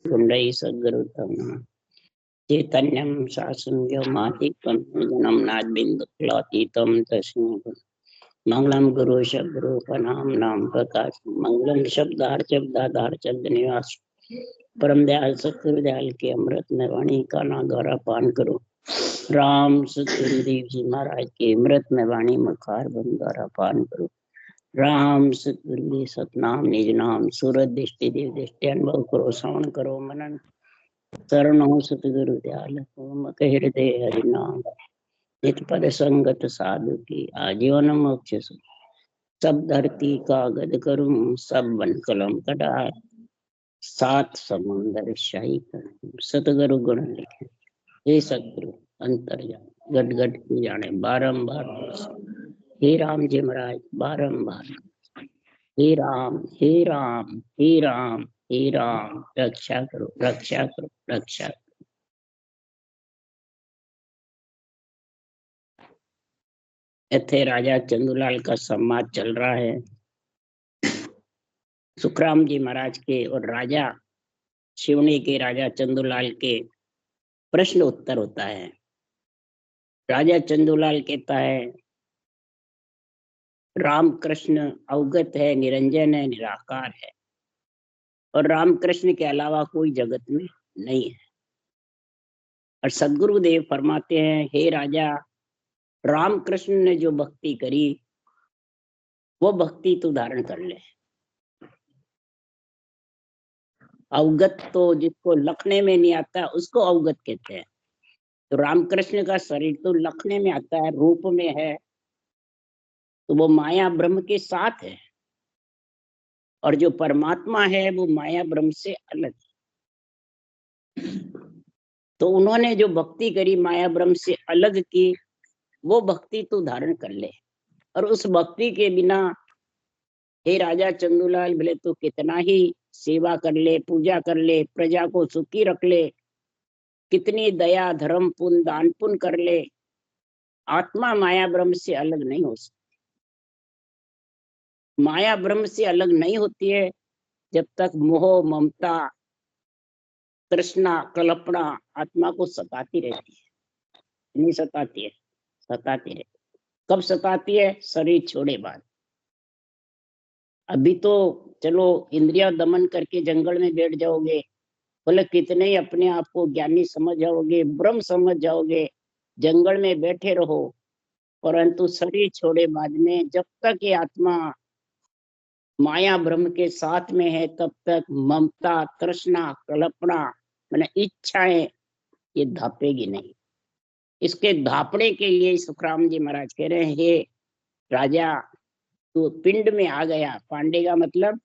कुंडई सद्गुरुतम चैतन्यम शासन व्योमातीतम जनम नाद बिंदु क्लातीतम तस्मै मंगलम गुरु शब्दो नाम नाम प्रकाश मंगलम शब्दार चंद निवास परम दयाल सतगुरु दयाल के अमृत में वाणी का ना द्वारा पान करो। राम सतगुरुदेव जी महाराज के अमृत में वाणी मुखार बंद द्वारा पान करो। राम सतगुरु सतनाम निज नाम सूरत दृष्टि देव दृष्टि अनुभव करो श्रवण करो मनन शरणो सतगुरु दयाल हृदय हरिनाम नित पद संगत साधु की आजीवन मोक्ष सब धरती का गद करूं सब बन कलम कटा सात समुंदर शाही करूं सतगुरु गुण लिखे। हे सतगुरु अंतर्यामी गट गट की जाने बारंबार हे राम जी महाराज बारंबार हे राम हे राम हे राम हे राम रक्षा करो रक्षा करो रक्षा करो। इथे राजा चंदूलाल का संवाद चल रहा है। सुखराम जी महाराज के और राजा शिवनी के राजा चंदूलाल के प्रश्न उत्तर होता है। राजा चंदूलाल कहता है राम कृष्ण अवगत है, निरंजन है, निराकार है और राम कृष्ण के अलावा कोई जगत में नहीं है। और सदगुरुदेव फरमाते हैं हे राजा, राम कृष्ण ने जो भक्ति करी वो भक्ति तू धारण कर ले। अवगत तो जिसको लखने में नहीं आता उसको अवगत कहते हैं। तो रामकृष्ण का शरीर तो लखने में आता है, रूप में है, तो वो माया ब्रह्म के साथ है और जो परमात्मा है वो माया ब्रह्म से अलग है। तो उन्होंने जो भक्ति करी माया ब्रह्म से अलग की, वो भक्ति तू धारण कर ले। और उस भक्ति के बिना हे राजा चंदूलाल भले तू कितना ही सेवा कर ले, पूजा कर ले, प्रजा को सुखी रख ले, कितनी दया धर्म पुण्य दान पुण्य कर ले, आत्मा माया ब्रह्म से अलग नहीं हो सकती। माया ब्रह्म से अलग नहीं होती है जब तक मोह ममता तृष्णा कल्पना आत्मा को सताती रहती है। नहीं सताती है? सताती रहती। कब सताती है? शरीर छोड़े बाद। अभी तो चलो इंद्रिया दमन करके जंगल में बैठ जाओगे, बोले कितने ही अपने आप को ज्ञानी समझ जाओगे, ब्रह्म समझ जाओगे, जंगल में बैठे रहो, परंतु शरीर छोड़े बाद में जब तक ये आत्मा माया ब्रह्म के साथ में है तब तक ममता तृष्णा कल्पना मैंने इच्छाएं ये धापेगी नहीं। इसके धापने के लिए सुखराम जी महाराज कह रहे हैं हे राजा, तो पिंड में आ गया। पांडे का मतलब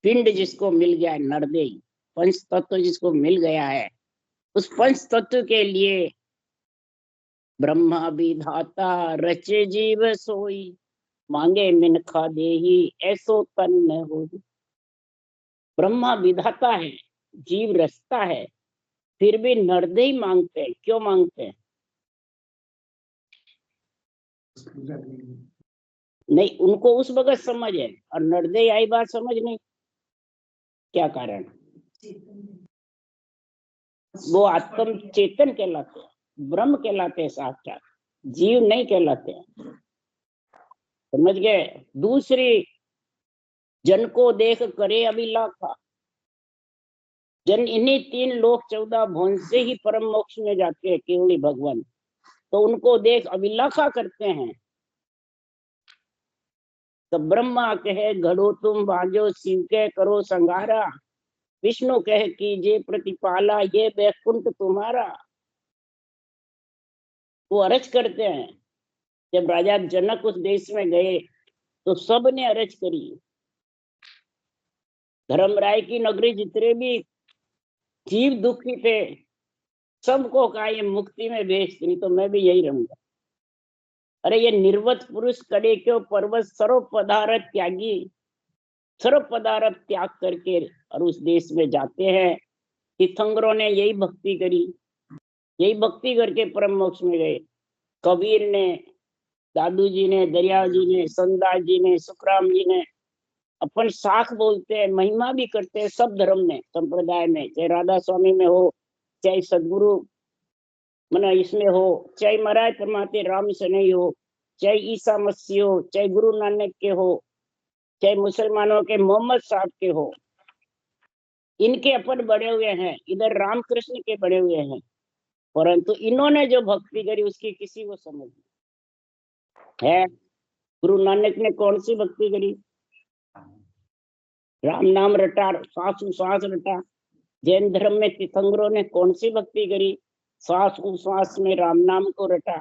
पिंड जिसको मिल गया है, नरदेई पंच तत्व जिसको मिल गया है, उस पंच तत्व के लिए ब्रह्मा विधाता रचे जीव सोई, मांगे मिनखा देही ऐसो तन न हो। ब्रह्मा विधाता है, जीव रचता है, फिर भी नरदेई मांगते हैं। क्यों मांगते हैं? नहीं, उनको उस वक्त समझ है और नरदेई आई बात समझ नहीं। क्या कारण? वो आत्म चेतन कहलाते हैं, ब्रह्म कहलाते हैं, साक्षात जीव नहीं कहलाते हैं। समझ गए? दूसरी जन को देख करे अभिलाखा। जन इन्हीं 3 लोक 14 भुवन से ही परम मोक्ष में जाते हैं केवली भगवान, तो उनको देख अभिलाखा करते हैं। तो ब्रह्मा कहे घड़ो तुम बांझो, शिव के करो संगारा, विष्णु कहे कीजिए प्रतिपाला, ये वैकुंठ तुम्हारा। वो अरज करते हैं। जब राजा जनक उस देश में गए तो सब ने अरज करी। धर्मराय की नगरी जितने भी जीव दुखी थे सबको कहा ये मुक्ति में भेज, नहीं तो मैं भी यही रहूंगा। अरे ये निर्वत पुरुष कड़े क्यों पर्वत सर्व पदार्थ त्यागी, सर्व पदार्थ त्याग करके और उस देश में जाते हैं। तीर्थंकरों ने यही भक्ति करी, यही भक्ति करके परम मोक्ष में गए। कबीर ने, दादू जी ने, दरिया जी ने, संदास जी ने, सुखराम जी ने अपन शाख बोलते हैं, महिमा भी करते हैं सब धर्म में, संप्रदाय में, चाहे राधा स्वामी में हो, चाहे सदगुरु मना इसमें हो, चाहे महाराज परमात्मा राम से नहीं हो, चाहे ईसा मसीह हो, चाहे गुरु नानक के हो, चाहे मुसलमानों के मोहम्मद साहब के हो, इनके अपन बड़े हुए हैं, इधर रामकृष्ण के बड़े हुए हैं, परंतु इन्होंने जो भक्ति करी उसकी किसी को समझ नहीं है। गुरु नानक ने कौन सी भक्ति करी? राम नाम रटा, श्वास उश्वास रटा। जैन धर्म में तीर्थंकरों ने कौन सी भक्ति करी? श्वास उश्वास में राम नाम को रटा।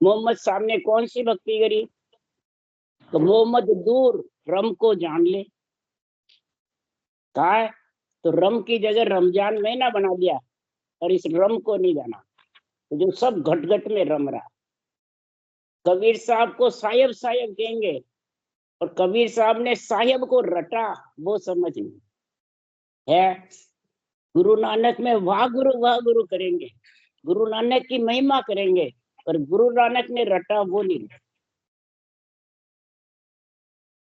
मोहम्मद साहब ने कौन सी भक्ति करी? तो मोहम्मद दूर रम को जान ले, कहा है तो रम की जगह रमजान महीना बना दिया और इस रम को नहीं जाना, तो जो सब घट घट में रम रहा। कबीर साहब को साहिब साहिब कहेंगे और कबीर साहब ने साहिब को रटा, वो समझ नहीं है। गुरु नानक में वाह गुरु करेंगे, गुरु नानक की महिमा करेंगे, और गुरु नानक ने रटा वो नहीं।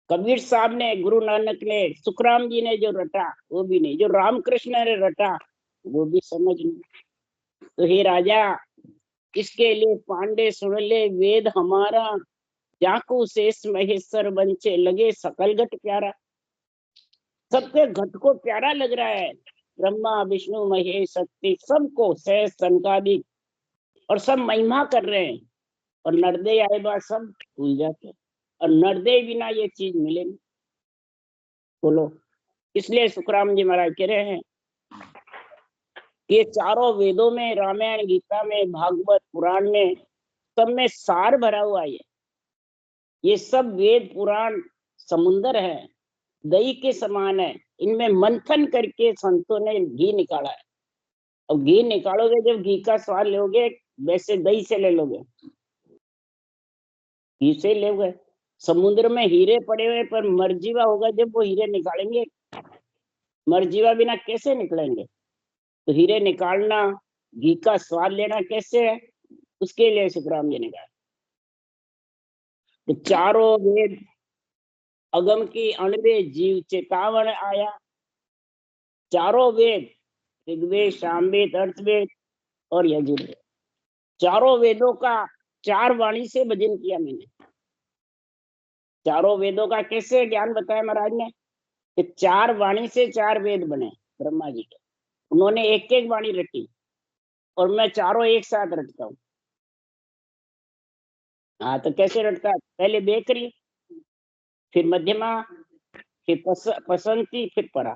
कबीर साहब ने, गुरु नानक ने, सुखराम जी ने जो रटा वो भी नहीं, जो रामकृष्ण ने रटा वो भी समझ नहीं। तो हे राजा, इसके लिए पांडे सुन ले वेद हमारा, जाकू शेष महेश्वर बंचे लगे सकल घट प्यारा। सबके घट को प्यारा लग रहा है, ब्रह्मा विष्णु महेश शक्ति सबको शेष सनकादिक, और सब महिमा कर रहे हैं, और नरदे आए बात सब भूल जाते, और नरदे बिना ये चीज मिले नहीं। बोलो, इसलिए सुखराम जी महाराज कह रहे हैं कि चारों वेदों में, रामायण गीता में, भागवत पुराण में, सब में सार भरा हुआ है। ये सब वेद पुराण समुंदर है, दही के समान है, इनमें मंथन करके संतों ने घी निकाला है। और घी निकालोगे, जब घी का स्वाद लोगे, वैसे दही से ले लोगे, घी से लोगे। समुद्र में हीरे पड़े हुए, पर मरजीवा होगा जब वो हीरे निकालेंगे, मरजीवा बिना कैसे निकलेंगे? तो हीरे निकालना, घी का स्वाद लेना कैसे है, उसके लिए सुखराम जी ने कहा। तो चारों वेद अगम की अणवे जीव चेतावन आया। चारों वेद, ऋग्वेद, सामवेद, अर्थवेद और यजुर्वेद, चारों वेदों का 4 वाणी से भजन किया मैंने। चारों वेदों का कैसे ज्ञान बताया महाराज ने कि 4 वाणी से 4 वेद बने ब्रह्मा जी के, उन्होंने एक एक वाणी रटी, और मैं चारों एक साथ रटता हूँ। हाँ, तो कैसे रटता है? पहले बेकरी, फिर मध्यमा, फिर पसंती, फिर परा।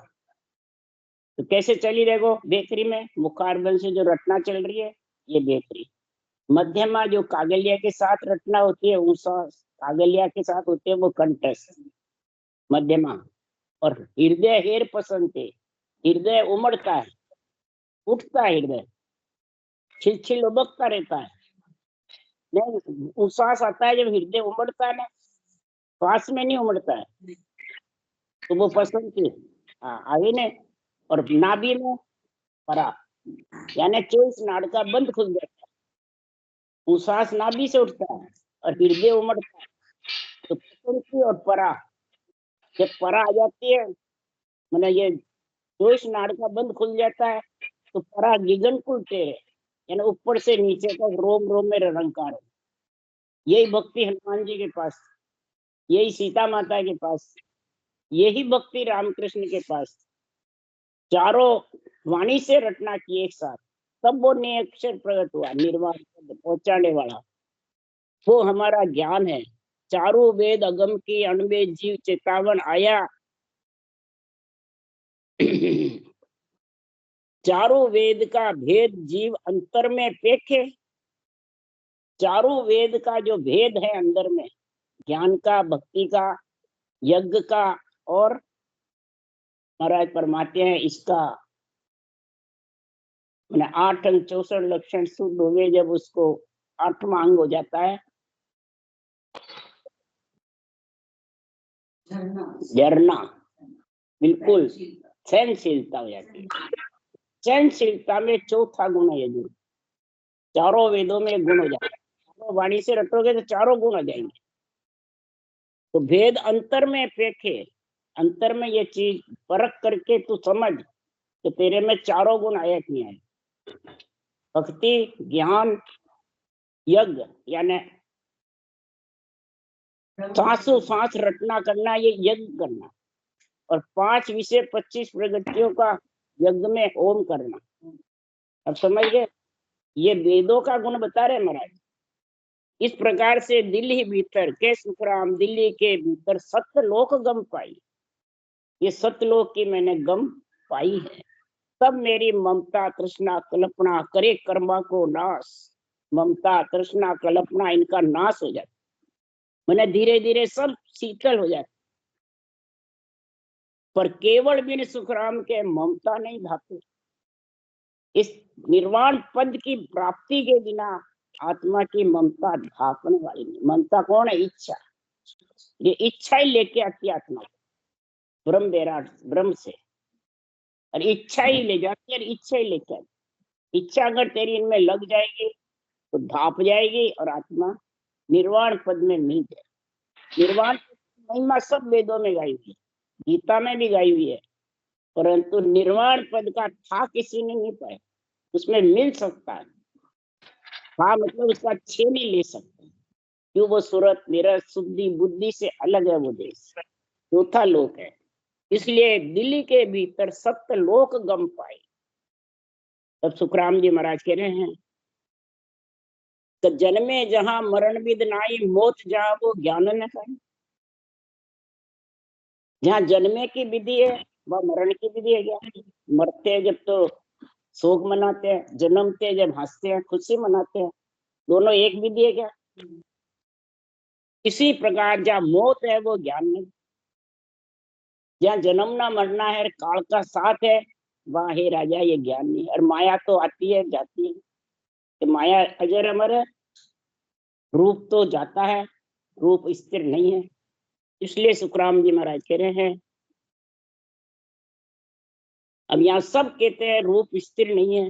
तो कैसे चली देखो, बेकरी में मुखार बल से जो रटना चल रही है, ये बेकरी। मध्यमा जो कागलिया के साथ रटना होती है, ऊषा कागलिया के साथ होती है, वो कंठस्थ मध्यमा। और हृदय हेर पसंते, हृदय उमड़ता है, उठता है हृदय, छिल उबकता रहता है। नहीं, उश्वास आता है जब हृदय उमड़ता है ना, श्वास में नहीं उमड़ता है, तो वो पसंती। हाँ, आगे ने, और नाभि में परा, यानी 24 नाड़ का बंद खुल जाता है, उश्वास नाभि से उठता है और हृदय उमड़ता है, तो पसंती और परा। जब परा आ जाती है, मतलब ये 24 नाड़ का बंद खुल जाता है, तो परा गिगन खुलते है, यानी ऊपर से नीचे तक रोम रोम में रंकार है। यही भक्ति हनुमान जी के पास, यही सीता माता के पास, यही भक्ति रामकृष्ण के पास। चारों वाणी से रटना की एक साथ, तब वो निरक्षर प्रकट हुआ, निर्वाण पहुंचाने वाला, वो हमारा ज्ञान है। चारों वेद अगम की अणवे जीव चेतावन आया। चारों वेद का भेद जीव अंतर में पेखे। चारों वेद का जो भेद है अंदर में, ज्ञान का, भक्ति का, यज्ञ का, और महाराज परमात्मा है इसका, मैंने 8 अंग 64 लक्षण शुद्ध हुए, जब उसको 8वां अंग हो जाता है झरना, बिल्कुल सहनशीलता हो जाती है। सहनशीलता में चौथा गुण है यजुर्वेद। चारों वेदों में गुण हो जाता है, चारों वाणी से रटोगे तो चारों गुण हो जाएंगे। तो भेद अंतर में पेखे, अंतर में ये चीज परख करके तू समझ कि तेरे में चारों गुण आया कि नहीं आया। भक्ति, ज्ञान, यज्ञ, यानी सांसों सांस रटना करना, ये यज्ञ करना। और 5 विषय 25 प्रगतियों का यज्ञ में ओम करना। अब समझ गए, ये वेदों का गुण बता रहे महाराज। इस प्रकार से दिल्ली भीतर के सुखराम, दिल्ली के भीतर सत्यलोक गम पाई। ये सत्यलोक की मैंने गम पाई है। तब मेरी ममता तृष्णा कल्पना करे कर्मा को नाश। ममता तृष्णा कल्पना इनका नाश हो जाता, मैंने धीरे धीरे सब शीतल हो जाता। पर केवल बिन सुखराम के ममता नहीं भाती। इस निर्वाण पद की प्राप्ति के बिना आत्मा की ममता ढाकने वाली नहीं। ममता कौन है? इच्छा। ये इच्छा ही लेके आती है आत्मा को ब्रह्म बैराट ब्रह्म से, और इच्छा ही ले जाती है, इच्छा ही लेके आती। इच्छा अगर तेरी इनमें लग जाएगी तो धाप जाएगी और आत्मा निर्वाण पद में मिल जाए। निर्वाण महिमा सब वेदों में गाई हुई है, गीता में भी गाई हुई है, परंतु निर्वाण पद का था किसी ने नहीं पाया। उसमें मिल सकता है, हाँ, मतलब उसका छे नहीं ले सकते। क्यों? वो सूरत निरत शुद्धि बुद्धि से अलग है, वो देश चौथा लोक है। इसलिए दिल्ली के भीतर सत्य लोक गम पाए। तब सुखराम जी महाराज कह रहे हैं कि जन्मे जहां मरण विद नाई, मौत जहां वो ज्ञान न खाई। जहाँ जन्मे की विधि है वह मरण की विधि है। क्या मरते हैं जब तो शोक मनाते हैं, जन्मते जब हंसते हैं खुशी मनाते हैं, दोनों एक विधि है क्या? इसी प्रकार जहाँ मौत है वो ज्ञान नहीं। जहाँ जन्मना मरना है, काल का साथ है, वहां हे राजा ये ज्ञान नहीं। और माया तो आती है जाती है, कि माया अजर अमर है, रूप तो जाता है, रूप स्थिर नहीं है। इसलिए सुखराम जी महाराज कह रहे हैं, अब यहाँ सब कहते हैं रूप स्थिर नहीं है,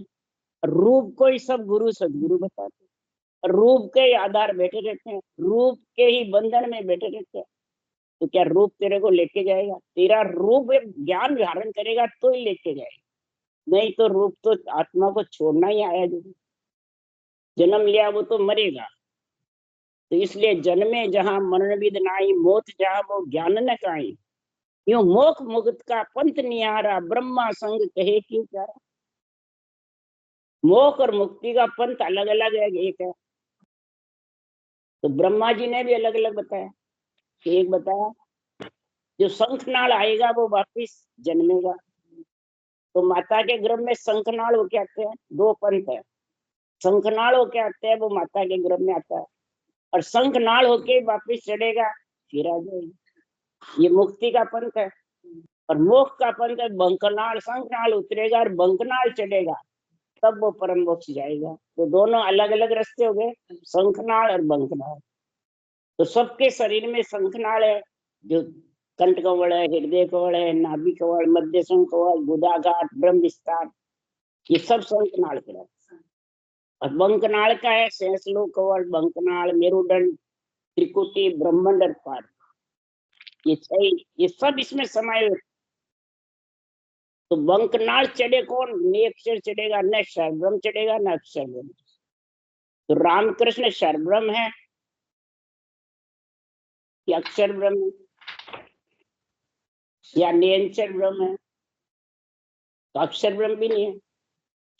रूप को ही सब गुरु सदगुरु बताते हैं, रूप के ही आधार बैठे रहते हैं, रूप के ही बंधन में बैठे रहते हैं। तो क्या रूप तेरे को लेके जाएगा? तेरा रूप ज्ञान धारण करेगा तो ही लेके जाएगा, नहीं तो रूप तो आत्मा को छोड़ना ही आया। जो जन्म लिया वो तो मरेगा। तो इसलिए जन्मे जहां मरण विद नाई, मौत जहां वो ज्ञान न काई। यूं मोख मुक्त का पंथ निहारा, ब्रह्मा संग कहे क्यों प्यारा। मोख और मुक्ति का पंथ अलग अलग है, एक है। तो ब्रह्मा जी ने भी अलग अलग बताया। एक बताया जो शंखनाल आएगा वो वापिस जन्मेगा। तो माता के गर्भ में शंखनाल होके आते हैं, दो पंथ है। शंखनाल होके आते हैं, वो माता के गर्भ में आता है, और शंखनाल होके वापिस चढ़ेगा, फिर आ जाएगा। ये मुक्ति का पंथ है। और मोक्ष का पंथ है बंकनाल। शंखनाल उतरेगा और बंकनाल चढ़ेगा, तब वो परम मोक्ष जाएगा। तो दोनों अलग अलग रास्ते हो गए, शंखनाल और बंकनाल। तो सबके शरीर में शंखनाल है, जो कंठ कवल है, हृदय कवल है, नाभि कवल, मध्य कवल, गुदाघाट, ब्रह्म विस्तार, ये सब शंखनाल के रहते हैं। और बंकनाल का है सहस्लो कवल, बंकनाल, मेरुदंड, त्रिकुटी, ब्रह्मांड और पाद। ये सब इसमें समाये हुए। तो बंकनाल चढ़े कौन? ने अक्षर चढ़ेगा, न शरब्रह्म चढ़ेगा, न अक्षर ब्रह्म। तो रामकृष्ण शरब्रह्म है कि अक्षर ब्रह्म, या निरंतर ब्रह्म है? तो अक्षर ब्रह्म भी नहीं है,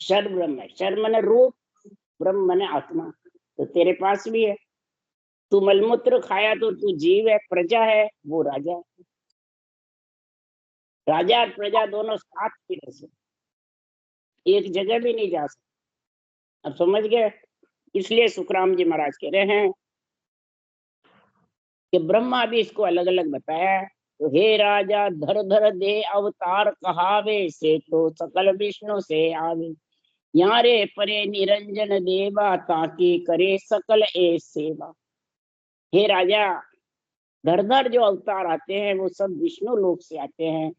शर ब्रह्म है। शर माने रूप, ब्रह्म माने आत्मा। तो तेरे पास भी है। तू मलमूत्र खाया तो तू जीव है, प्रजा है, वो राजा है। राजा और प्रजा दोनों साथ ही रह सकते, एक जगह भी नहीं जा सकते। अब समझ गए? इसलिए सुखराम जी महाराज कह रहे हैं कि ब्रह्मा भी इसको अलग अलग बताया है। तो हे राजा धर धर दे अवतार कहावे, से तो सकल विष्णु से आवे। यारे परे निरंजन देवा, ताकि करे सकल ए सेवा। हे राजा, धर धर जो अवतार आते हैं वो सब विष्णु लोक से आते हैं,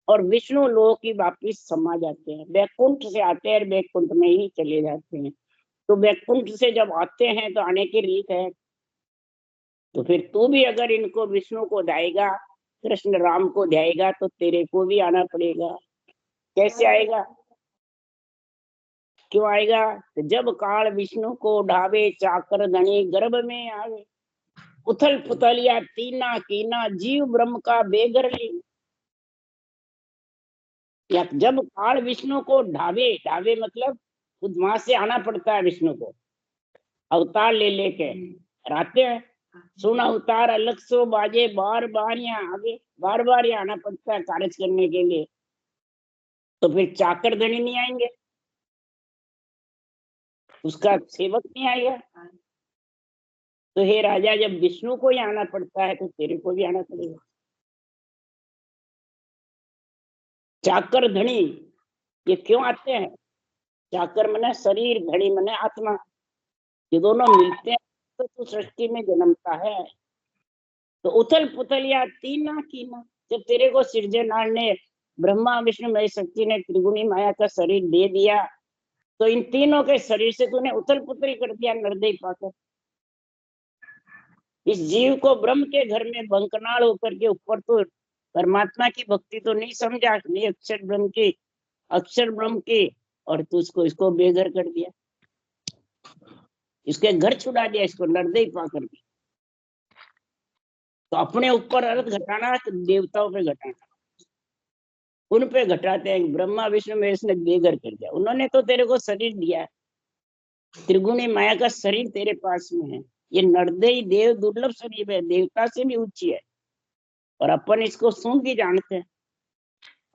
और विष्णु लोक ही वापिस समा जाते हैं। वैकुंठ से आते हैं, वैकुंठ में ही चले जाते हैं। तो वैकुंठ से जब आते हैं तो आने की रीत है। तो फिर तू भी अगर इनको विष्णु को जाएगा कृष्ण राम को ध्याएगा तो तेरे को भी आना पड़ेगा। कैसे आएगा, क्यों आएगा? तो जब काल विष्णु को ढावे, चाकर धनी गर्भ में आवे, उथल पुथल या तीना कीना, जीव ब्रह्म का बेघर ली। या जब काल विष्णु को ढावे, ढावे मतलब खुद वहां से आना पड़ता है विष्णु को, अवतार ले लेके आते हैं। सुन अवतार अलग सो बाजे, बार बार यहाँ आगे, बार बार यहाँ आना पड़ता है कार्य करने के लिए। तो फिर चाकर धनी नहीं आएंगे, उसका सेवक नहीं आएगा। तो हे राजा, जब विष्णु को ही आना पड़ता है तो तेरे को भी आना पड़ेगा। चाकर धनी ये क्यों आते हैं? चाकर मने शरीर, धनी मने आत्मा, ये दोनों मिलते हैं तो तू सृष्टि में जन्मता है। तो उथल पुथल या तीना कीना, जब तेरे को सृजनहार ने, ब्रह्मा विष्णु महेश शक्ति ने त्रिगुणी माया का शरीर दे दिया, तो इन तीनों के शरीर से तूने उथल पुथल कर दिया निर्दयी पाकर। इस जीव को ब्रह्म के घर में बंकनाल होकर के ऊपर तो परमात्मा की भक्ति तो नहीं समझा, नहीं अक्षर ब्रह्म की, अक्षर ब्रह्म की, और तू इसको बेघर कर दिया, इसके घर छुड़ा दिया, इसको निर्दयी पाकर के। तो अपने ऊपर अर्थ घटाना तो देवताओं पे घटाना, उन पे घटाते हैं। ब्रह्मा विष्णु महेश ने बेघर कर दिया। उन्होंने तो तेरे को शरीर दिया, त्रिगुणी माया का शरीर तेरे पास में है। ये निर्दयी देव दुर्लभ शरीर है, देवता से भी ऊंची है, और अपन इसको सूंगी जानते हैं।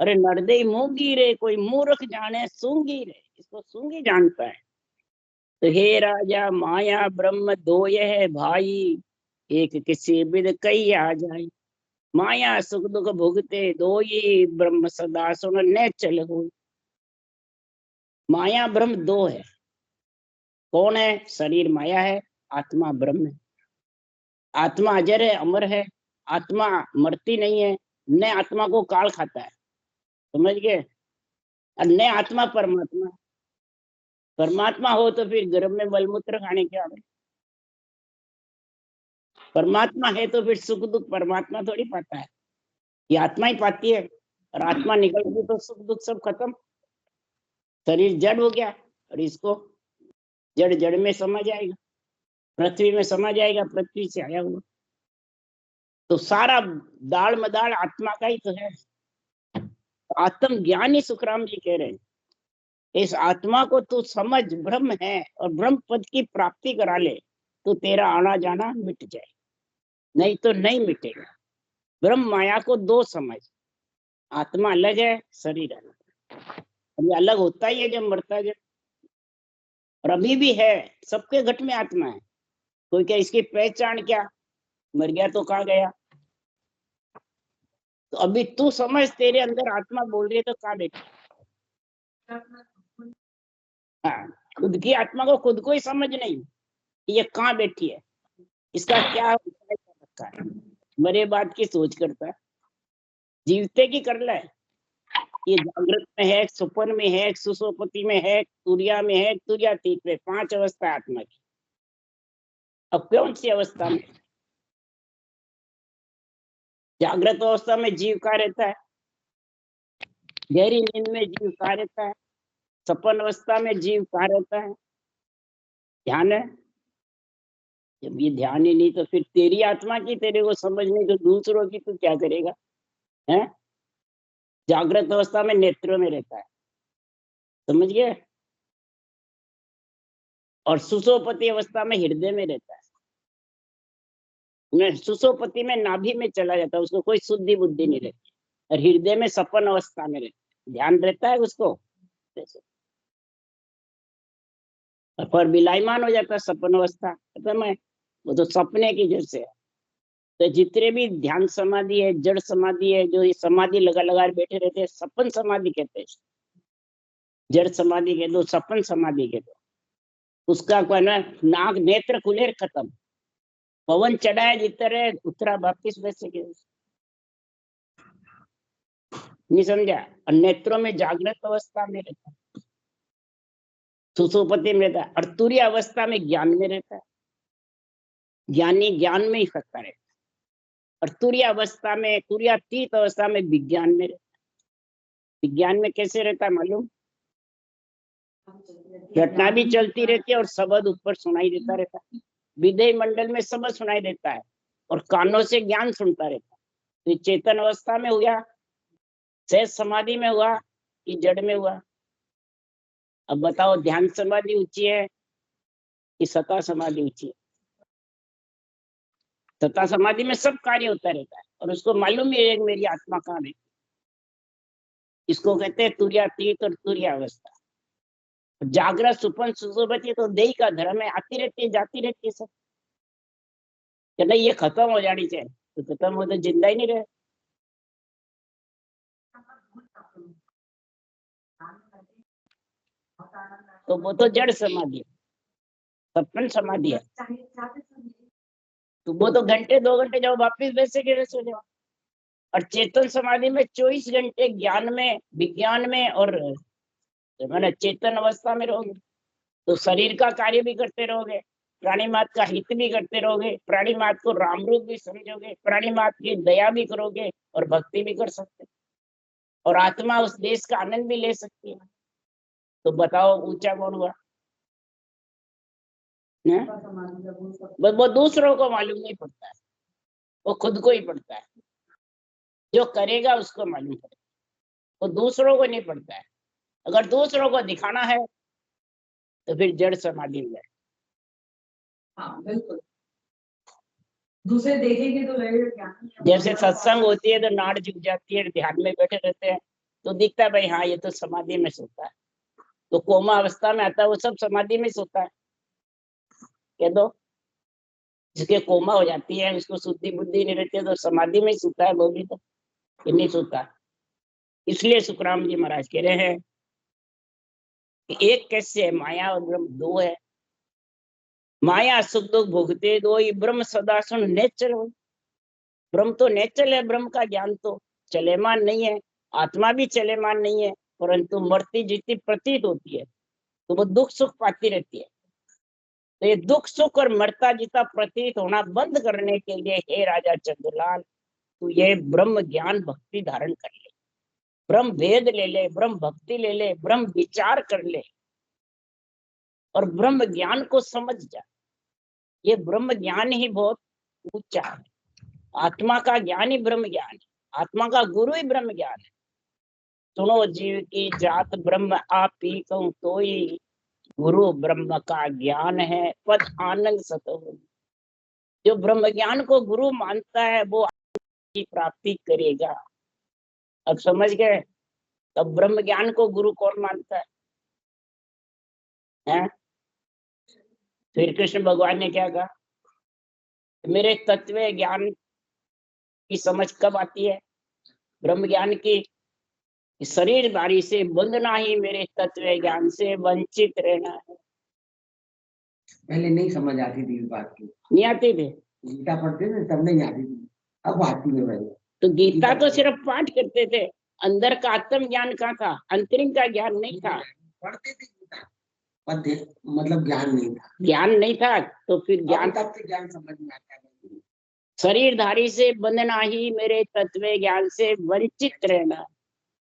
अरे निर्दयी मूंगी रे, कोई मूर्ख जाने सूंगी रे, इसको सूंगी जानता है। तो हे राजा, माया ब्रह्म दो है भाई, एक किसी बिद कई आ जाए। माया सुख दुख भुगते दो ही, ब्रह्म सदा सुन न चल हो। माया ब्रह्म दो है। कौन है? शरीर माया है, आत्मा ब्रह्म है। आत्मा अजर है, अमर है, आत्मा मरती नहीं है, न आत्मा को काल खाता है, समझ गए? और न आत्मा परमात्मा। परमात्मा हो तो फिर गर्भ में बलमूत्र खाने के आवे। परमात्मा है तो फिर सुख दुख परमात्मा थोड़ी पाता है, ये आत्मा ही पाती है। और आत्मा निकल गई तो सुख दुख सब खत्म। शरीर जड़ हो गया, और इसको जड़ जड़ में समा जाएगा, पृथ्वी में समा जाएगा, पृथ्वी से आया हुआ। तो सारा दाल मदाल आत्मा का ही तो है। आत्म ज्ञानी सुखराम जी कह रहे हैं, इस आत्मा को तू समझ ब्रह्म है, और ब्रह्म पद की प्राप्ति करा ले, तो तेरा आना जाना मिट जाए, नहीं तो नहीं मिटेगा। ब्रह्म माया को दो समझ, आत्मा अलग है, शरीर अलग। ये अलग होता ही है जब मरता है, जब। और अभी भी है, सबके घट में आत्मा है। कोई क्या इसकी पहचान क्या? मर गया तो कहाँ गया? तो अभी तू समझ, तेरे अंदर आत्मा बोल रही है तो कहाँ बैठी? हाँ, खुद की आत्मा को खुद को ही समझ नहीं कि ये कहाँ बैठी है, इसका क्या उपाय कर रखा है। मरे बात की सोच करता है, जीवते की कर ले। ये जागृत में है, सुपन में है, सुसोपति में है, तुरिया में है, तुरियातीत में, 5 अवस्था है आत्मा की। अब कौन सी अवस्था में? जागृत अवस्था में जीव का रहता है, गहरी नींद में जीव का रहता है, सपन अवस्था में जीव का रहता है। ध्यान है? जब ये ध्यान ही नहीं तो फिर तेरी आत्मा की तेरे को समझ नहीं, तो दूसरों की तू क्या करेगा? है? जागृत अवस्था में नेत्रों में रहता है, समझ गए? और सुसोपति अवस्था में हृदय में रहता है। सुसोपति में नाभि में चला जाता है, उसको कोई शुद्धि बुद्धि नहीं रहती। और हृदय में सपन अवस्था में रहता है, ध्यान रहता है उसको। पर विलायमान हो जाता है सपन अवस्था, खत्म है। वो तो सपने की जैसे है। तो जितने भी ध्यान समाधि है, जड़ समाधि है, जो ये समाधि लगा लगा बैठे रहते हैं, सपन समाधि कहते हैं। जड़ समाधि कह दो, सपन समाधि कह दो। उसका कोई ना, नाक नेत्र खुले खत्म, पवन चढ़ाए जितने उतरा वापिस वैसे के। नहीं समझा? और नेत्रों में जागृत अवस्था में रहता है, सुसुप्ति में रहता है, और तुरीय अवस्था में ज्ञान में रहता है। ज्ञानी ज्ञान में ही फंसता रहता है, और तुर्यावस्था में, तुर्यातीत अवस्था में विज्ञान में रहता है। विज्ञान में कैसे रहता है मालूम? घटना भी चलती रहती है और शब्द ऊपर सुनाई देता रहता है। विधेय मंडल में शब्द सुनाई देता है और कानों से ज्ञान सुनता रहता है। तो ये चेतन अवस्था में हुआ, सहज समाधि में हुआ कि जड़ में हुआ? अब बताओ, ध्यान समाधि ऊंची है कि सता समाधि ऊंची है? सता समाधि में सब कार्य होता रहता है और उसको मालूम ही है मेरी आत्मा कहाँ है। इसको कहते हैं तुर्यातीत और तुर्यावस्था। जागृत सुपन सुसुप्ति तो देही का धर्म है, आती रहती है जाती रहती है सब। कि नहीं ये खत्म हो जानी चाहिए, तो खत्म हो तो जिंदा ही नहीं रहे। तो वो तो जड़ समाधि है, सपन समाधि है। तो वो तो घंटे 2 घंटे जाओ वापिस वैसे के वैसे हो जाओ। और चेतन समाधि में 24 घंटे ज्ञान में, विज्ञान में और मैंने चेतन अवस्था में रहोगे तो शरीर का कार्य भी करते रहोगे, प्राणी मात का हित भी करते रहोगे, प्राणी मात को राम रूप भी समझोगे, प्राणी मात की दया भी करोगे और भक्ति भी कर सकते, और आत्मा उस देश का आनंद भी ले सकती है। तो बताओ ऊंचा कौन हुआ? वो दूसरों को मालूम नहीं पड़ता है, वो खुद को ही पड़ता है। जो करेगा उसको मालूम पड़ेगा, वो दूसरों को नहीं पड़ता है। अगर दूसरों को दिखाना है तो फिर जड़ समाधि में जाए। हाँ बिल्कुल, दूसरे देखेंगे तो लगेगा। जैसे सत्संग होती है तो नाड़ झुक जाती है, ध्यान में बैठे रहते हैं तो दिखता है भाई हाँ ये तो समाधि में सोता है। तो कोमा अवस्था में आता है वो सब समाधि में सोता है, कह दो। जिसके कोमा हो जाती है, उसको शुद्धि बुद्धि नहीं रहती है तो समाधि में सोता है वो भी, तो ये नहीं सोता। इसलिए सुखराम जी महाराज कह रहे हैं कि एक कैसे है माया और ब्रह्म दो है। माया सुख दुख भोगते दो, ये ब्रह्म सदा सुन नेचर हो। ब्रह्म तो नेचर है, ब्रह्म का ज्ञान तो चलेमान नहीं है, आत्मा भी चलेमान नहीं है, परंतु मरती जीती प्रतीत होती है तो वो दुख सुख पाती रहती है। तो ये दुख सुख और मरता जीता प्रतीत होना बंद करने के लिए हे राजा चंद्रलाल, तू ये ब्रह्म ज्ञान भक्ति धारण कर ले, ब्रह्म वेद ले ले, ब्रह्म भक्ति ले ले, ब्रह्म विचार कर ले और ब्रह्म ज्ञान को समझ जा। ये ब्रह्म ज्ञान ही बहुत ऊंचा है। आत्मा का ज्ञान ही ब्रह्म ज्ञान है, आत्मा का गुरु ही ब्रह्म ज्ञान है। सुनो जीव की जात ब्रह्म आप ही कहूं तो ही, गुरु ब्रह्म का ज्ञान है पद आनंद सत हो। जो ब्रह्म ज्ञान को गुरु मानता है वो की प्राप्ति करेगा। अब समझ गए? तब ब्रह्म ज्ञान को गुरु कौन मानता है? फिर कृष्ण भगवान ने क्या कहा? मेरे तत्व ज्ञान की समझ कब आती है? ब्रह्म ज्ञान की शरीर धारी से बंधना ही मेरे तत्व ज्ञान से वंचित रहना है। पहले नहीं समझ आती थी इस बात की, नहीं आती थी, गीता पढ़ते थे तब नहीं आती थी, अब आती है भाई। तो गीता तो सिर्फ पाठ करते थे, अंदर का आत्म ज्ञान कहाँ था? अंतरिम का ज्ञान नहीं था। पढ़ते थे गीता, मतलब ज्ञान नहीं था, ज्ञान नहीं था तो फिर ज्ञान, तब से ज्ञान समझ में आता है। शरीरधारी से बंधना ही मेरे तत्व ज्ञान से वंचित रहना।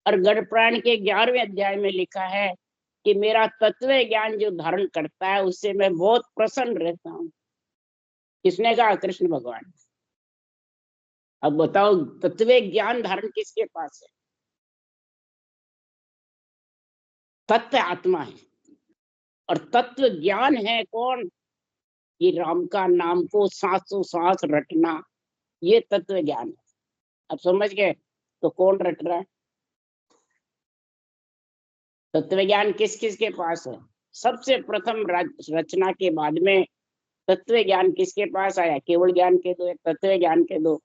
और गढ़ प्राण के 11वें अध्याय में लिखा है कि मेरा तत्व ज्ञान जो धारण करता है उससे मैं बहुत प्रसन्न रहता हूँ। किसने कहा? कृष्ण भगवान। अब बताओ तत्व ज्ञान धारण किसके पास है? तत्व आत्मा है और तत्व ज्ञान है कौन? ये राम का नाम को सांसों सांस रटना, ये तत्व ज्ञान है। अब समझ गए? तो कौन रट रहा है? तत्व ज्ञान किस किस के पास है? सबसे प्रथम रचना के बाद में तत्व ज्ञान किसके पास आया? केवल ज्ञान के दो, तत्व ज्ञान के दो।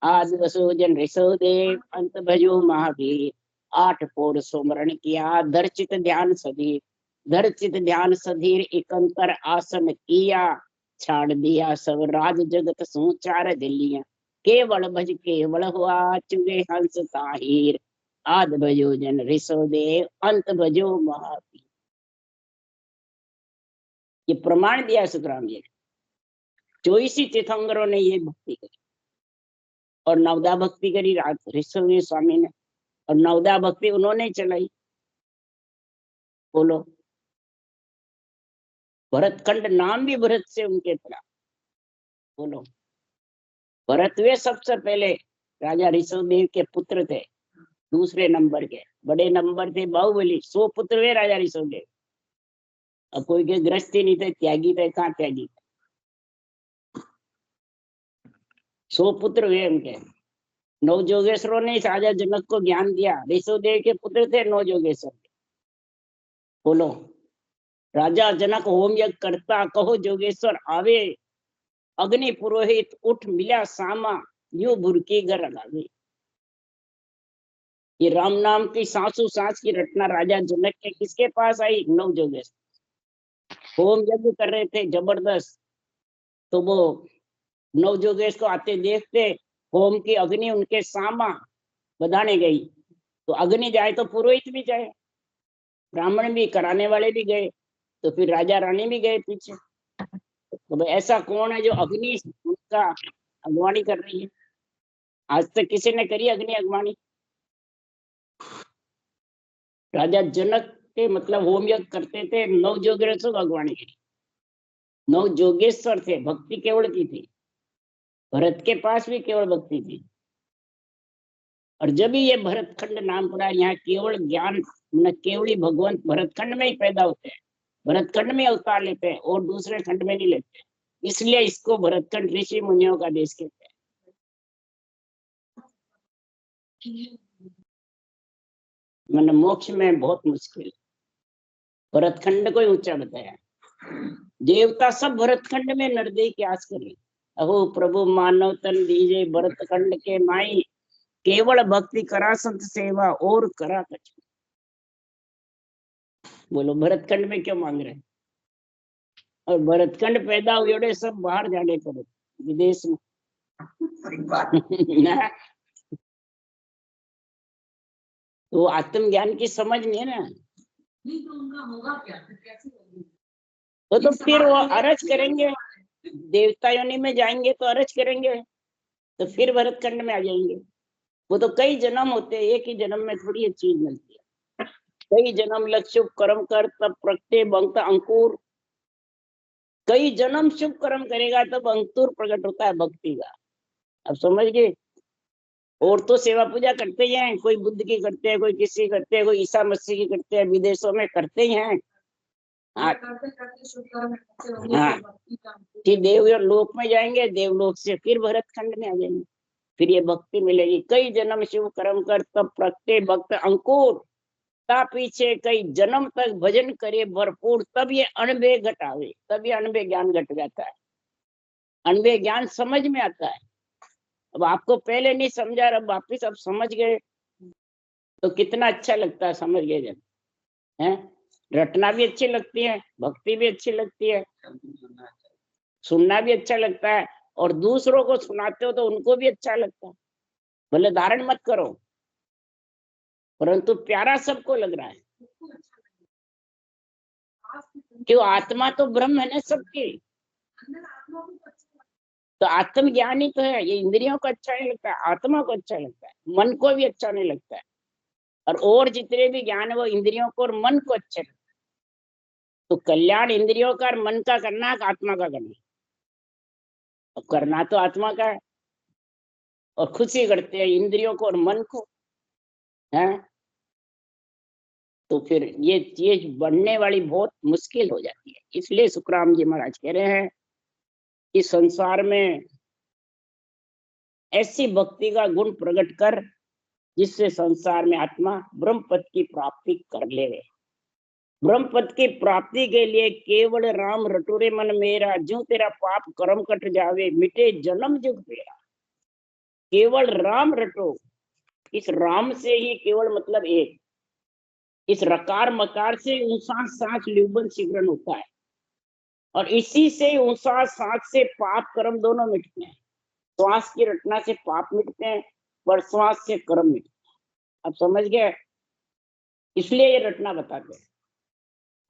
आज वसो जन ऋषो देव अंत भजो महावीर, 8 पोर सुमरण किया धरचित ध्यान सधीर, धरचित ध्यान सधीर एकंतर आसन किया, छाड़ दिया सब राज जगत सो 4 दिल्लियां, केवल भज केवल हुआ चुगे हंस ताहिर, आद भजो जन ऋषो देव अंत भजो महावीर। ये प्रमाण दिया सुखराम जी ने, 24 तीर्थंकरों ने ये भक्ति करी। और नवदा भक्ति करी ऋषभ स्वामी ने, और नवदा भक्ति उन्होंने चलाई। बोलो, भरतखंड नाम भी भरत से उनके पड़ा। बोलो, भरत वे सबसे पहले राजा ऋषभदेव के पुत्र थे, दूसरे नंबर के। बड़े नंबर थे बाहुबली, 100 पुत्र वे राजा ऋषभदेव। अब कोई के गृहस्थी नहीं थे, त्यागी थे, कहाँ त्यागी थे? 100 पुत्र हुए उनके। 9 जोगेश्वरों ने राजा जनक को ज्ञान दिया, ऋषभदेव के पुत्र थे 9 जोगेश्वर। बोलो, राजा जनक होम यज्ञ करता, कहो जोगेश्वर आवे, अग्नि पुरोहित उठ मिला सामा, यूं बुरकी घर लगावे। ये राम नाम की सांसों सांस की रटना राजा जनक के किसके पास आई? 9 जोगेश्वर होम यज्ञ कर रहे थे जबरदस्त। तो वो 9 जोगेश को आते देखते, होम की अग्नि उनके सामा बधाने गई। तो अग्नि जाए तो पुरोहित भी जाए, ब्राह्मण भी, कराने वाले भी गए, तो फिर राजा रानी भी गए पीछे। तो भाई ऐसा कौन है जो अग्नि उनका अगवानी कर रही है? आज तक किसी ने करी अग्नि अगवानी? राजा जनक के मतलब होम यज्ञ करते थे, 9 जोगेश्वर अगवानी करी। 9 जोगेश्वर थे, भक्ति केवल की थी। भरत के पास भी केवल भक्ति थी। और जब भी ये भरतखंड नाम पड़ा, यहाँ केवल ज्ञान, केवली भगवंत भरतखंड में ही पैदा होते हैं, भरतखंड में अवतार लेते हैं, और दूसरे खंड में नहीं लेते। इसलिए इसको भरतखंड ऋषि मुनियों का देश कहते हैं। मैंने मोक्ष में बहुत मुश्किल, भरतखंड को ही ऊंचा बताया। देवता सब भरतखंड में नरदेय की आस करे, अहो प्रभु मानव तन दीजे भरतखंड के माई, केवल भक्ति करा संत सेवा और करा कछ। बोलो, भरतखंड में क्यों मांग रहे हैं? और भरतखंड पैदा हुए सब बाहर जाने करे, विदेश में। ना, तो आत्मज्ञान की समझ नहीं है ना। नहीं तो उनका होगा क्या? कैसे तो फिर वो अरज करेंगे, देवता योनि में जाएंगे तो अरज करेंगे, तो फिर भरतखंड में आ जाएंगे। वो तो कई जन्म होते हैं, एक ही जन्म में थोड़ी चीज मिलती है। कई जन्म लग शुभ कर्म कर तब प्रगटे बंत अंकुर। कई जन्म शुभ कर्म करेगा तब अंकुर प्रकट होता है भक्ति का। अब समझ गए? और तो सेवा पूजा करते ही हैं, कोई बुद्ध की करते हैं, कोई किसी करते हैं, कोई ईसा मसीह की करते हैं, विदेशों में करते ही हैं। हाँ, कि देव लोक में जाएंगे, देवलोक से फिर भरतखंड में आ जाएंगे, फिर ये भक्ति मिलेगी। कई जन्म शिव कर्म कर तब प्रगटे भक्त अंकुर, ता पीछे कई जन्म तक भजन करे भरपूर, तब ये अनबे घटावे, तब ये अनबे ज्ञान घट जाता है, अनबे ज्ञान समझ में आता है। अब आपको पहले नहीं समझा, अब वापिस अब समझ गए तो कितना अच्छा लगता है। समझ गए जब है, रटना भी अच्छी लगती है, भक्ति भी अच्छी लगती है, सुनना भी अच्छा लगता है, और दूसरों को सुनाते हो तो उनको भी अच्छा लगता है। भले धारण मत करो, परंतु प्यारा सबको लग रहा है। क्यों? आत्मा तो ब्रह्म है ना सबकी, तो आत्मज्ञानी तो है। ये इंद्रियों को अच्छा नहीं लगता है, आत्मा को अच्छा लगता है, मन को भी अच्छा नहीं लगता है। और जितने भी ज्ञान है वो इंद्रियों को और मन को अच्छे लगता है। तो कल्याण इंद्रियों का और मन का करना है, आत्मा का करना? अब करना तो आत्मा का है, और खुशी करते हैं इंद्रियों को और मन को, है। तो फिर ये चीज बढ़ने वाली बहुत मुश्किल हो जाती है। इसलिए सुखराम जी महाराज कह रहे हैं कि संसार में ऐसी भक्ति का गुण प्रकट कर जिससे संसार में आत्मा ब्रह्म पद की प्राप्ति कर ले। ब्रह्म पद की प्राप्ति के लिए केवल राम रटोरे मन मेरा, जो तेरा पाप कर्म कट जावे, मिटे जन्म जुग तेरा। केवल राम रटो, इस राम से ही केवल मतलब एक, इस रकार मकार से ऊंसा सांस लिबन सिगरन होता है, और इसी से ऊंसा सांस से पाप कर्म दोनों मिटते हैं। श्वास की रटना से पाप मिटते हैं, पर श्वास से कर्म मिटते हैं। अब समझ गए? इसलिए ये रटना बताते हैं,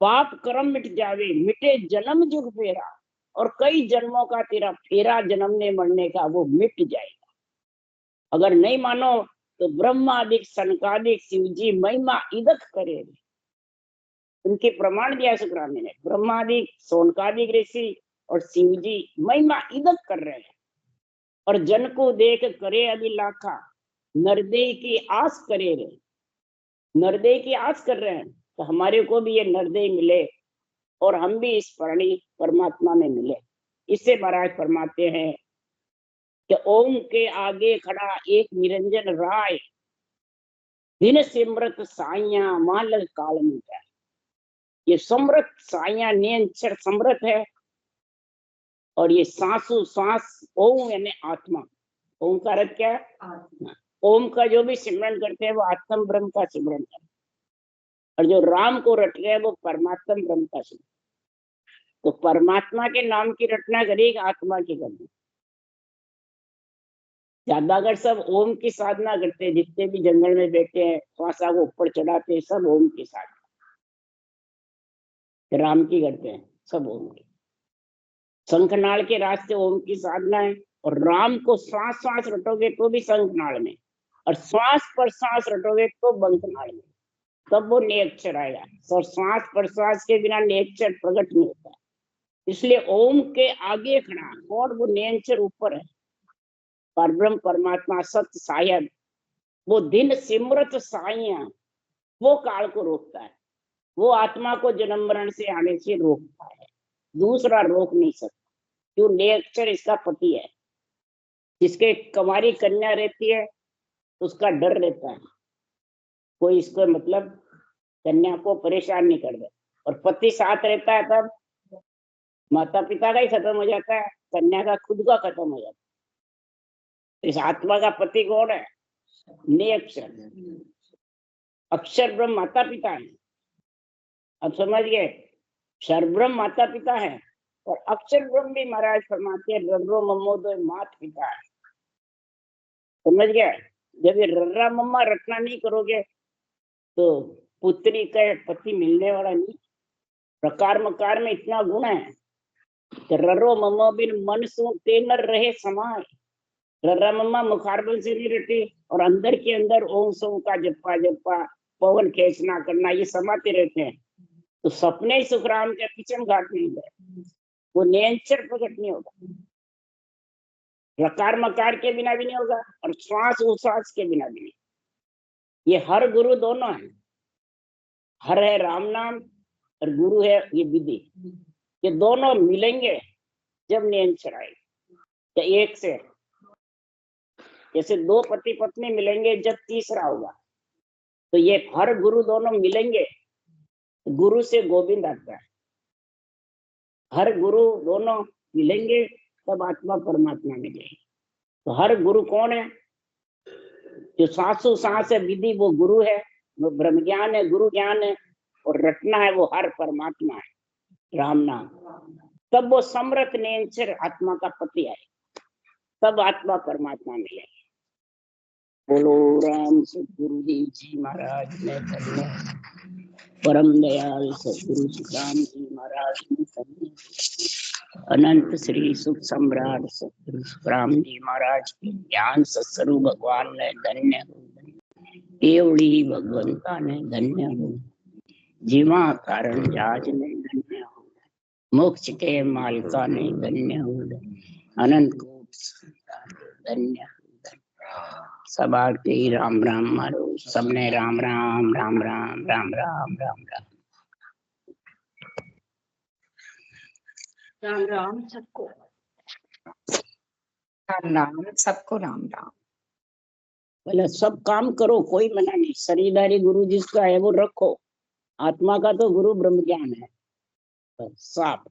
पाप कर्म मिट जावे, मिटे जन्म जुग फेरा, और कई जन्मों का तेरा फेरा जन्मने मरने का वो मिट जाएगा। अगर नहीं मानो तो ब्रह्मादिक सनकादिक शिवजी महिमा इदक करे, उनके प्रमाण दिया शुक्रामी ने। ब्रह्मादिक सोनकादिक ऋषि और शिवजी महिमा इदक कर रहे हैं, और जन को देख करे अभिलाखा, नरदेह की आस करे रे, नरदेह की आस कर रहे हैं। तो हमारे को भी ये नरदेह मिले और हम भी इस प्राणी परमात्मा में मिले। इससे महाराज फरमाते हैं कि ओम के आगे खड़ा एक निरंजन राय, दिन सिमरत साइया माल काल मिटा। ये समृत साइया नियंचर समृत है, और ये सांसु सांस ओम यानी आत्मा। ओम का अर्थ क्या है? ओम का जो भी सिमरन करते हैं वो आत्म ब्रह्म का सिमरन करते हैं, और जो राम को रट रहे हैं वो परमात्म ब्रह्म का सिमरन। तो परमात्मा के नाम की रटना करेगी, आत्मा की करनी। ज्यादातर सब ओम की साधना करते हैं, जितने भी जंगल में बैठे हैं, श्वासा को ऊपर चढ़ाते हैं, सब ओम की साधना। राम की करते हैं सब ओम की। शंखनाल के रास्ते ओम की साधना है, और राम को श्वास श्वास रटोगे तो भी शंखनाल में, और श्वास पर श्वास रटोगे तो बंखनाल में, तब वो नेक्षर आएगा। तो श्वास प्रश्वास के बिना नेक्षर प्रकट नहीं होता। इसलिए ओम के आगे खड़ा, और वो नेक्षर ऊपर है, परब्रह्म परमात्मा सत्य सायद। वो दिन सिमरत साइया, वो काल को रोकता है, वो आत्मा को जन्म मरण से आने से रोकता है, दूसरा रोक नहीं सकता। क्यों? नेक्षर इसका पति है। जिसके कुमारी कन्या रहती है उसका डर रहता है, कोई इसको मतलब कन्या को परेशान नहीं कर दे। और पति साथ रहता है तब माता पिता का ही खत्म हो जाता है, कन्या का खुद का खत्म हो जाता है। इस आत्मा का पति कौन है? निरक्षर। अक्षर ब्रह्म माता पिता है। अब समझ गए, क्षर ब्रह्म माता पिता है, और अक्षर ब्रह्म भी महाराज फरमाते हैं रर्रो मम्मो दो मात पिता है। समझ गया? जब ये रर्रा मम्मा रटना नहीं करोगे तो पुत्री का पति मिलने वाला नहीं। प्रकार मकार में इतना गुण है कि रर्रो मम्मा बिन मन सु ते न रहे समाय। रर्रा मम्मा मुखारबल से नहीं रटी, और अंदर के अंदर ओम सोम का जप्पा जप्पा पवन खींचना करना ये समाते रहते हैं। तो सपने ही सुखराम के पीछे घाट नहीं गए, वो नेचर प्रकट नहीं होगा। प्रकार मकार के बिना भी नहीं होगा, और श्वास उश्वास के बिना भी नहीं। ये हर गुरु दोनों है, हर है राम नाम और गुरु है ये विधि। ये दोनों मिलेंगे जब नियंत्रण आएगा। या एक से जैसे दो पति पत्नी मिलेंगे जब तीसरा होगा, तो ये हर गुरु दोनों मिलेंगे, गुरु से गोविंद आता है। हर गुरु दोनों मिलेंगे तब आत्मा परमात्मा मिलेगी। तो हर गुरु कौन है? जो सासु सांस है विधि वो गुरु है, वो ब्रह्म ज्ञान है, गुरु ज्ञान है, और रटना है वो हर परमात्मा है, राम नाम। तब वो समृत नेचर आत्मा का पति है, तब आत्मा परमात्मा मिलेगी। बोलो राम सतगुरुदेव जी महाराज ने धन्य, परम दयाल सतगुरु सुखराम जी महाराज ने धन्य, अनंत श्री सुख सम्राट सतगुरु सुखराम जी महाराज के ज्ञान सत्स्वरूप भगवान ने धन्य हो, केवड़ी भगवंता ने धन्य हो, जीवा कारण जाज ने धन्य हो, मोक्ष के मालका ने धन्य हो, अनंत कोट धन्य हो। सब आरती राम राम मारो, सबने राम राम राम राम राम राम राम राम राम राम सबको, राम राम सबको, राम राम। बोले सब काम करो, कोई मना नहीं। शरीरदारी गुरु जिसका है वो रखो, आत्मा का तो गुरु ब्रह्म ज्ञान है साफ।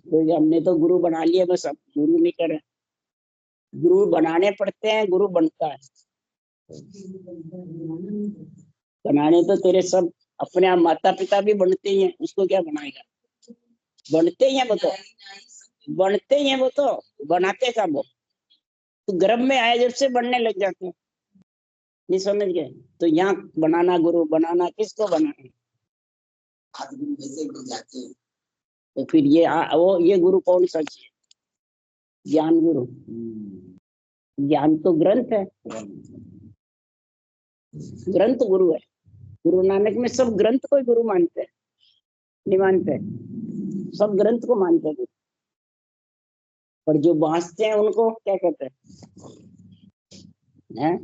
तो हमने तो गुरु बना लिया, बस अब गुरु नहीं करे। गुरु बनाने पड़ते हैं, गुरु बनता है। बनाने तो तेरे सब अपने आप माता पिता भी बनते ही हैं, उसको क्या बनाएगा? बनते ही हैं वो तो, बनते ही हैं वो तो, बनाते का वो तो गर्भ में आए जब से बनने लग जाते हैं। नहीं समझ गए? तो यहाँ बनाना, गुरु बनाना, किसको बनाना? तो फिर ये वो ये गुरु कौन सा है? ज्ञान गुरु। ज्ञान तो ग्रंथ है, ग्रंथ गुरु है। गुरु नानक में सब ग्रंथ को ही गुरु मानते हैं, नहीं मानते? सब ग्रंथ को मानते हैं, पर जो बांसते हैं उनको क्या कहते हैं?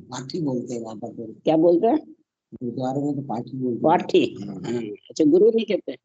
पाठी बोलते हैं वहां पर। क्या बोलते हैं? गुरुद्वारे में तो पाठी बोलते हैं। पाठी। अच्छा, गुरु नहीं कहते?